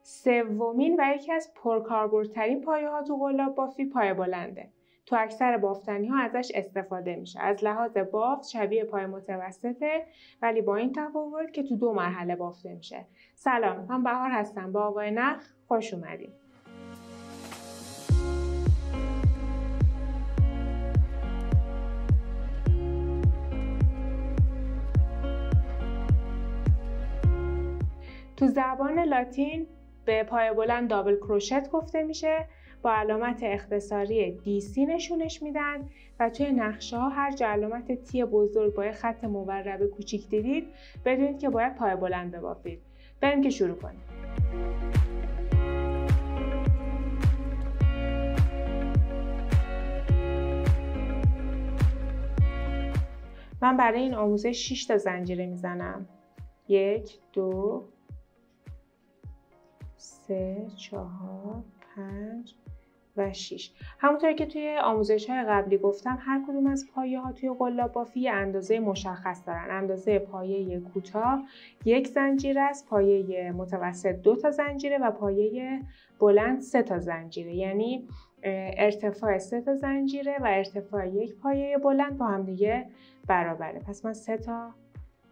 سومین و یکی از پرکاربردترین پایه‌ها تو قلاب بافی پایه بلنده. تو اکثر بافتنی‌ها ازش استفاده میشه. از لحاظ بافت شبیه پایه متوسطه، ولی با این تفاوت که تو 2 مرحله بافته میشه. سلام، من بهار هستم. با آقای نخ خوش اومدید. تو زبان لاتین به پایه بلند دابل کروشت گفته میشه. با علامت اختصاری DC نشونش میدن و توی نقشه ها هر جا علامت تی بزرگ با خط مورب کوچیک دیدید بدونید که باید پایه بلند ببافید. بریم که شروع کنیم. من برای این آموزش 6 تا زنجیره میزنم. 1 2 3 4 5 و 6. همونطور که توی آموزش‌های قبلی گفتم هر کدوم از پایه‌ها توی قلاب بافی یه اندازه مشخص دارن. اندازه پایه کوتاه 1 زنجیره است، پایه متوسط 2 تا زنجیره و پایه بلند 3 تا زنجیره. یعنی ارتفاع 3 تا زنجیره و ارتفاع یک پایه بلند با هم دیگه برابره. پس من 3 تا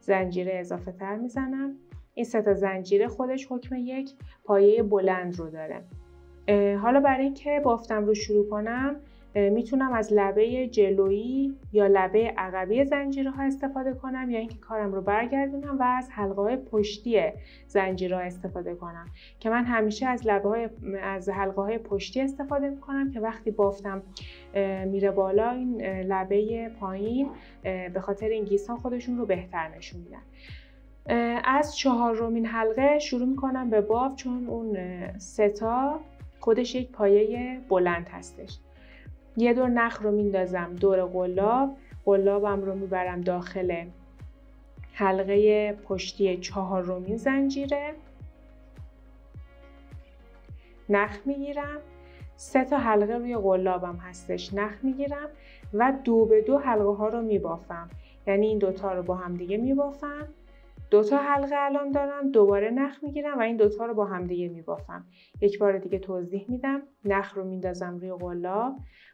زنجیره اضافه تر میزنم. این 3 تا زنجیره خودش حکم یک پایه بلند رو داره. حالا برای اینکه بافتم رو شروع کنم میتونم از لبه جلویی یا لبه عقبی زنجیره ها استفاده کنم یا اینکه کارم رو برگردونم و از حلقه های پشتی زنجیره ها استفاده کنم که من همیشه از حلقه های پشتی استفاده میکنم که وقتی بافتم میره بالا این لبه پایین به خاطر این گیس ها خودشون رو بهتر نشون میدن. از 4مین حلقه شروع میکنم به بافت چون اون 3 تا خودش یک پایه بلند هستش. یه دور نخ رو میندازم دور قلابم رو میبرم داخل حلقه پشتی 4مین زنجیره، نخ میگیرم. 3 تا حلقه روی قلابم هستش، نخ میگیرم و 2 به 2 حلقه ها رو میبافم. یعنی این دوتا رو با هم دیگه میبافم. 2 تا حلقه الان دارم، دوباره نخ میگیرم و این دوتا رو با هم دیگه میبافم. یک بار دیگه توضیح میدم. نخ رو میندازم روی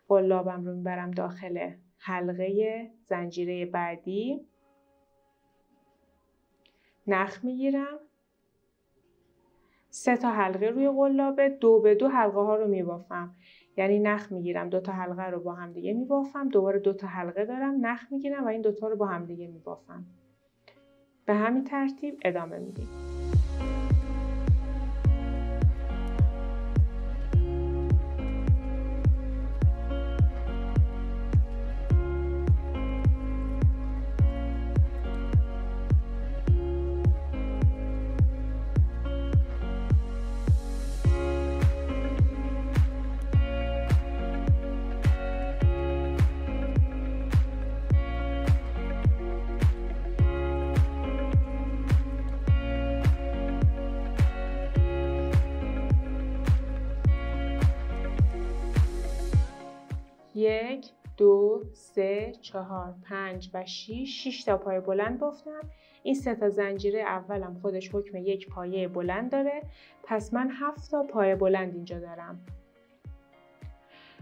قلابم رو میبرم داخل حلقه زنجیره بعدی، نخ میگیرم. 3 تا حلقه روی قلابه، 2 به 2 حلقه ها رو میبافم. یعنی نخ میگیرم، 2 تا حلقه رو با هم دیگه میبافم، دوباره 2 تا حلقه دارم، نخ میگیرم و این دوتا رو با هم دیگه میبافم. به همین ترتیب ادامه میدیم. یک 2 3 4 5 و 6 تا پایه بلند بافتم. این 3 تا زنجیره اولم خودش حکم یک پایه بلند داره، پس من 7 تا پایه بلند اینجا دارم.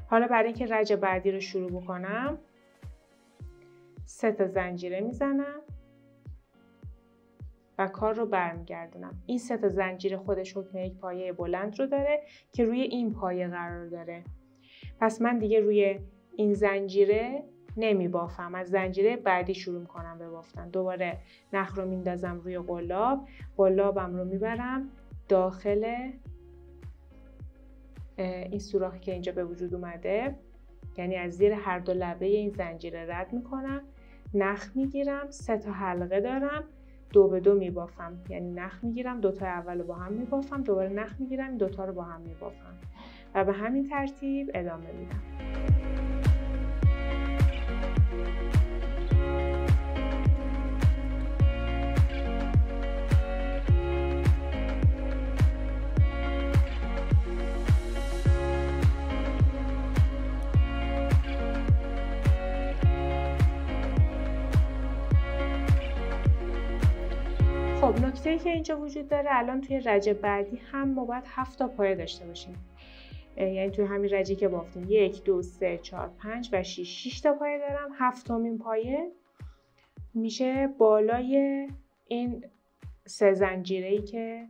حالا برای اینکه رج بعدی رو شروع بکنم 3 تا زنجیره میزنم و کار رو برمیگردونم. این 3 تا زنجیره خودش حکم یک پایه بلند رو داره که روی این پایه قرار داره. پس من دیگه روی این زنجیره نمی بافم، از زنجیره بعدی شروع کنم به بافتن. دوباره نخ رو میندازم روی قلابم رو میبرم داخل این سوراخی که اینجا به وجود اومده، یعنی از زیر هر دو لبه این زنجیره رد میکنم، نخ میگیرم. 3 تا حلقه دارم، 2 به 2 میبافم. یعنی نخ میگیرم، 2 تا اول رو با هم میبافم، دوباره نخ میگیرم، 2 تا رو با هم میبافم و به همین ترتیب ادامه میدم. خب نکته‌ای که اینجا وجود داره، الان توی رج بعدی هم ما باید 7 تا پایه داشته باشیم. یعنی توی همین رجی که بافتیم 1 2 3 4 5 و 6 تا پایه دارم. هفتمین پایه میشه بالای این 3 زنجیره‌ای که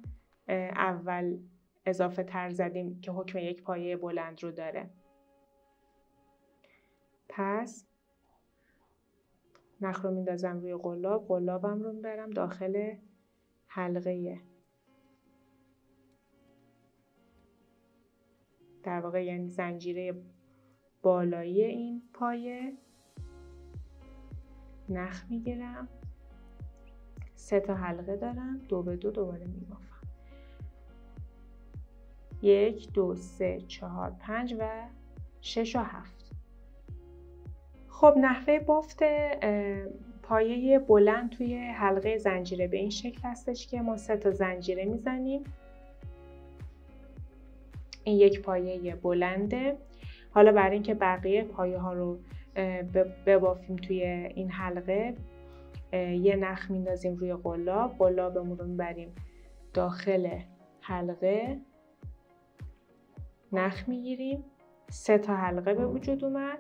اول اضافه تر زدیم که حکم یک پایه بلند رو داره. پس نخ رو میندازم روی قلاب، قلابم رو میبرم داخل حلقه، در واقع یعنی زنجیره بالایی این پایه. نخ میگیرم، 3 تا حلقه دارم، 2 به 2 دوباره میبافم. 1 2 3 4 5 و 6 و 7. خب نحوه بافت پایه بلند توی حلقه زنجیره به این شکل هستش که ما 3 تا زنجیره میزنیم. این یک پایه بلنده. حالا برای اینکه بقیه پایه ها رو ببافیم توی این حلقه، یه نخ میندازیم روی قلاب، قلابمون رو میبریم داخل حلقه، نخ میگیریم، 3 تا حلقه به وجود اومد،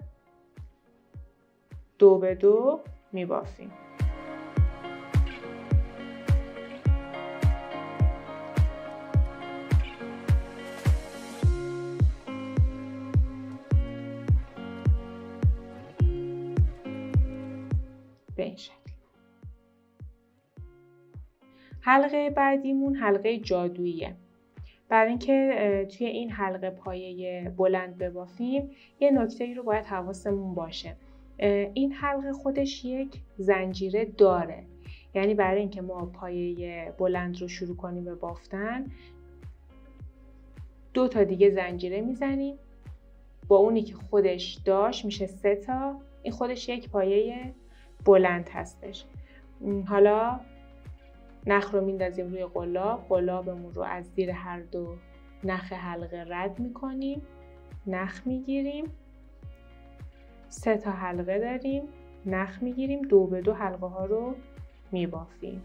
2 به 2 میبافیم. به این شکل. حلقه بعدیمون حلقه جادوییه. برای اینکه توی این حلقه پایه بلند ببافیم، یه نکته‌ای رو باید حواسمون باشه. این حلقه خودش یک زنجیره داره. یعنی برای اینکه ما پایه بلند رو شروع کنیم به بافتن، 2 تا دیگه زنجیره میزنیم. با اونی که خودش داشت میشه 3 تا. این خودش یک پایه بلند هستش. حالا نخ رو میندازیم روی قلاب، قلابمون رو از زیر هر دو نخ حلقه رد میکنیم، نخ میگیریم، 3 تا حلقه داریم، نخ میگیریم، 2 به 2 حلقه ها رو میبافیم.